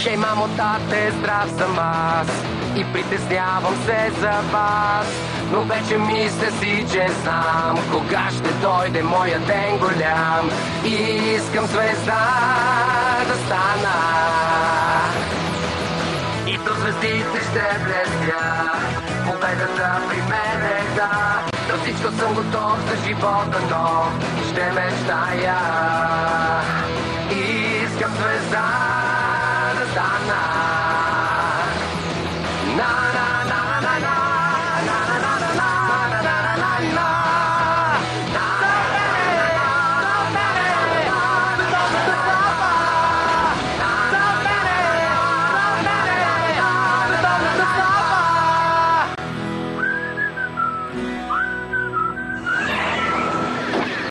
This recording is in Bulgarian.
Хей, мамо, тате, здрав съм аз и притеснявам се за вас, но вече мисля си, че знам кога ще дойде моя ден голям. И искам звезда да стана, и до звездите ще блестя, победата при мен е да. За всичко съм готов за живота, но ще мечтая. И искам звезда да стана.